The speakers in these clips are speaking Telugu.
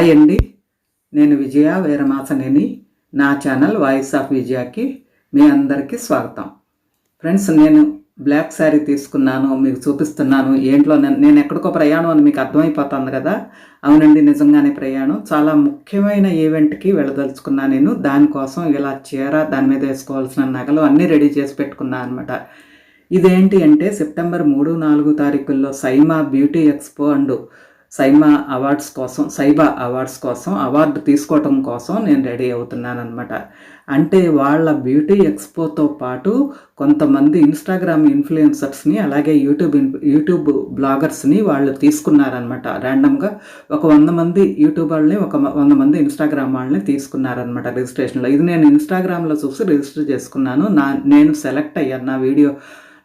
హాయ్ అండి, నేను విజయ వీరమాసనేని. నా ఛానల్ వాయిస్ ఆఫ్ విజయకి మీ అందరికీ స్వాగతం. ఫ్రెండ్స్, నేను బ్లాక్ శారీ తీసుకున్నాను, మీకు చూపిస్తున్నాను. ఏంట్లో నేను ఎక్కడికో ప్రయాణం అని మీకు అర్థమైపోతుంది కదా. అవునండి, నిజంగానే ప్రయాణం. చాలా ముఖ్యమైన ఈవెంట్కి వెళ్ళదలుచుకున్నాను నేను. దానికోసం ఇలా చీర, దాని మీద వేసుకోవాల్సిన నగలు అన్నీ రెడీ చేసి పెట్టుకున్నాను అనమాట. ఇదేంటి అంటే సెప్టెంబర్ 3, 4 తారీఖుల్లో సైమా బ్యూటీ ఎక్స్పో అండ్ సైబా అవార్డ్స్ కోసం అవార్డు తీసుకోవటం కోసం నేను రెడీ అవుతున్నాను అనమాట. అంటే వాళ్ళ బ్యూటీ ఎక్స్పోతో పాటు కొంతమంది ఇన్స్టాగ్రామ్ ఇన్ఫ్లుయెన్సర్స్ని, అలాగే యూట్యూబ్ బ్లాగర్స్ని వాళ్ళు తీసుకున్నారనమాట. ర్యాండమ్గా ఒక 100 మంది యూట్యూబ్ వాళ్ళని, ఒక 100 మంది ఇన్స్టాగ్రామ్ వాళ్ళని తీసుకున్నారనమాట రిజిస్ట్రేషన్లో. ఇది నేను ఇన్స్టాగ్రామ్లో చూసి రిజిస్టర్ చేసుకున్నాను. నేను సెలెక్ట్ అయ్యాను.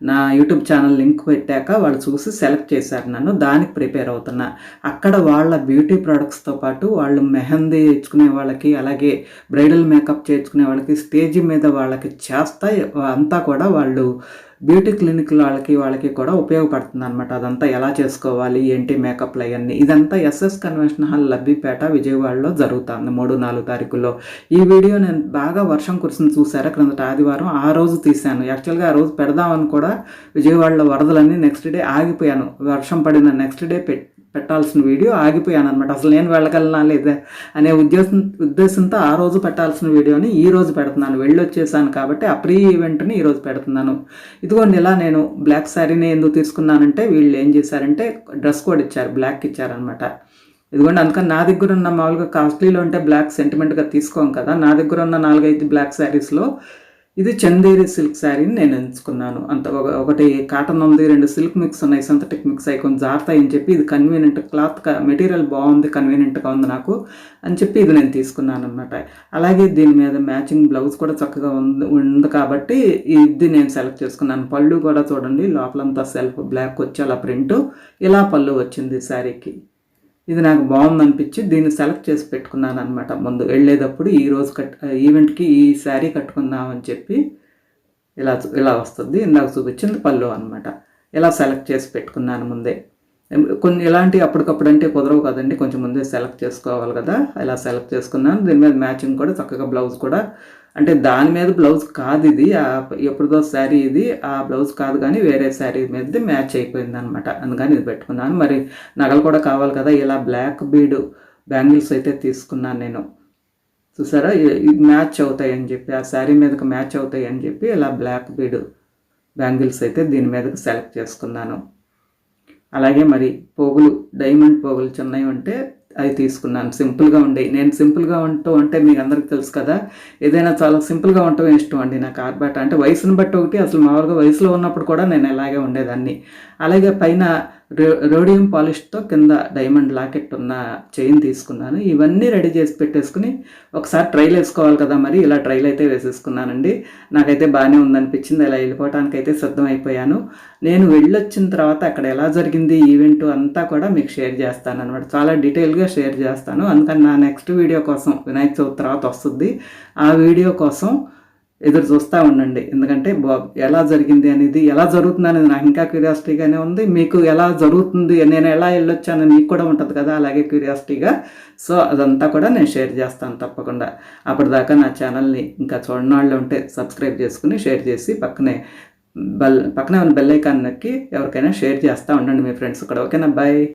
నా యూట్యూబ్ ఛానల్ లింక్ పెట్టాక వాళ్ళు చూసి సెలెక్ట్ చేశారు నన్ను. దానికి ప్రిపేర్ అవుతున్నా. అక్కడ వాళ్ళ బ్యూటీ ప్రోడక్ట్స్తో పాటు వాళ్ళు మెహందీ ఇచ్చుకునే వాళ్ళకి, అలాగే బ్రైడల్ మేకప్ చేయించుకునే వాళ్ళకి, స్టేజ్ మీద వాళ్ళకి చేస్తాయి అంతా కూడా వాళ్ళు బ్యూటీ క్లినిక్ వాళ్ళకి కూడా ఉపయోగపడుతుంది అనమాట. అదంతా ఎలా చేసుకోవాలి, ఏంటి మేకప్లు అవన్నీ. ఇదంతా ఎస్ఎస్ కన్వెన్షన్ హాల్ లబ్బిపేట విజయవాడలో జరుగుతుంది 3, 4 తారీఖుల్లో. ఈ వీడియో నేను బాగా వర్షం కురిసింది చూసారా, క్రిందట ఆదివారం. ఆ రోజు తీశాను. యాక్చువల్గా ఆ రోజు పెడదామని కూడా విజయవాడలో వరదలన్నీ నెక్స్ట్ డే ఆగిపోయాను. వర్షం పడిన నెక్స్ట్ డే పెట్టాల్సిన వీడియో ఆగిపోయాను అనమాట. అసలు నేను వెళ్ళగలనా లేదా అనే ఉద్దేశంతో ఆ రోజు పెట్టాల్సిన వీడియోని ఈ రోజు పెడుతున్నాను. వెళ్ళొచ్చేసాను కాబట్టి ఆ ప్రీ ఈవెంట్ని ఈరోజు పెడుతున్నాను. ఇదిగోండి, ఇలా నేను బ్లాక్ శారీని ఎందుకు తీసుకున్నానంటే వీళ్ళు ఏం చేశారంటే డ్రెస్ కోడ్ ఇచ్చారు, బ్లాక్ ఇచ్చారనమాట. ఇదిగోండి, అందుకని నా దగ్గర ఉన్న మామూలుగా కాస్ట్లీలో ఉంటే బ్లాక్ సెంటిమెంట్గా తీసుకోం కదా. నా దగ్గర ఉన్న 4-5 బ్లాక్ శారీస్లో ఇది చందేరి సిల్క్ శారీని నేను ఎంచుకున్నాను. ఒకటి కాటన్ ఉంది, 2 సిల్క్ మిక్స్ ఉన్నాయి, సింథటిక్ మిక్స్ అయి కొంచెం జారుతాయి అని చెప్పి, ఇది కన్వీనియంట్ క్లాత్, మెటీరియల్ బాగుంది, కన్వీనియంట్గా ఉంది నాకు అని చెప్పి ఇది నేను తీసుకున్నాను అనమాట. అలాగే దీని మీద మ్యాచింగ్ బ్లౌజ్ కూడా చక్కగా ఉంది కాబట్టి ఇది నేను సెలెక్ట్ చేసుకున్నాను. పళ్ళు కూడా చూడండి, లోపలంతా సెల్ఫ్ బ్లాక్ వచ్చి అలా ప్రింట్, ఇలా పళ్ళు వచ్చింది శారీకి. ఇది నాకు బాగుంది అనిపించి దీన్ని సెలెక్ట్ చేసి పెట్టుకున్నాను అనమాట. ముందు వెళ్ళేటప్పుడు ఈరోజు ఈవెంట్కి ఈ శారీ కట్టుకుందామని చెప్పి ఇలా వస్తుంది. ఇందాక చూపించింది పళ్ళు అనమాట. ఇలా సెలెక్ట్ చేసి పెట్టుకున్నాను ముందే. కొన్ని ఇలాంటి అప్పటికప్పుడు అంటే కుదరవు కదండి, కొంచెం ముందే సెలెక్ట్ చేసుకోవాలి కదా. ఇలా సెలెక్ట్ చేసుకున్నాను. దీని మీద మ్యాచింగ్ కూడా చక్కగా బ్లౌజ్ కూడా, అంటే దాని మీద బ్లౌజ్ కాదు ఇది, ఎప్పుడుదో శారీ ఇది, ఆ బ్లౌజ్ కాదు కానీ వేరే శారీ మీద మ్యాచ్ అయిపోయింది అనమాట. అందుకని ఇది పెట్టుకున్నాను. మరి నగలు కూడా కావాలి కదా. ఇలా బ్లాక్ బీడ్ బ్యాంగిల్స్ అయితే తీసుకున్నాను నేను. చూసారా, ఇది మ్యాచ్ అవుతాయి అని చెప్పి, ఆ శారీ మీదకి మ్యాచ్ అవుతాయి అని చెప్పి ఇలా బ్లాక్ బీడ్ బ్యాంగిల్స్ అయితే దీని మీదకి సెలెక్ట్ చేసుకున్నాను. అలాగే మరి పోగులు, డైమండ్ పోగులు చిన్నవి ఉంటే అవి తీసుకున్నాను. సింపుల్గా ఉండేవి. నేను సింపుల్గా అంటే మీకు అందరికీ తెలుసు కదా, ఏదైనా చాలా సింపుల్గా ఉండటం ఇష్టం అండి నాకు. ఆర్బాట అంటే వయసును బట్టి ఒకటి, అసలు మామూలుగా వయసులో ఉన్నప్పుడు కూడా నేను ఇలాగే ఉండేదాన్ని. అలాగే పైన రోడియం పాలిష్తో కింద డైమండ్ లాకెట్ ఉన్న చైన్ తీసుకున్నాను. ఇవన్నీ రెడీ చేసి పెట్టేసుకుని ఒకసారి ట్రైల్ వేసుకోవాలి కదా, మరి ఇలా ట్రైల్ అయితే వేసేసుకున్నానండి. నాకైతే బాగానే ఉందనిపించింది. ఇలా వెళ్ళిపోవటానికైతే సిద్ధమైపోయాను. నేను వెళ్ళొచ్చిన తర్వాత అక్కడ ఎలా జరిగింది ఈవెంట్ అంతా కూడా మీకు షేర్ చేస్తాను అనమాట. చాలా డీటెయిల్గా షేర్ చేస్తాను. అందుకని నా నెక్స్ట్ వీడియో కోసం, వినాయక చవితి తర్వాత వస్తుంది, ఆ వీడియో కోసం ఎదురు చూస్తూ ఉండండి. ఎందుకంటే ఎలా జరిగింది అనేది, ఎలా జరుగుతుంది అనేది నాకు ఇంకా క్యూరియాసిటీగానే ఉంది. మీకు ఎలా జరుగుతుంది, నేను ఎలా వెళ్ళొచ్చాను మీకు కూడా ఉంటుంది కదా అలాగే క్యూరియాసిటీగా. సో అదంతా కూడా నేను షేర్ చేస్తాను తప్పకుండా. అప్పటిదాకా నా ఛానల్ని ఇంకా చూడని వాళ్ళు ఉంటే సబ్స్క్రైబ్ చేసుకుని షేర్ చేసి పక్కనే ఉన్న బెల్ ఐకాన్ నొక్కి ఎవరికైనా షేర్ చేస్తూ ఉండండి మీ ఫ్రెండ్స్ కూడా. ఓకేనా, బాయ్.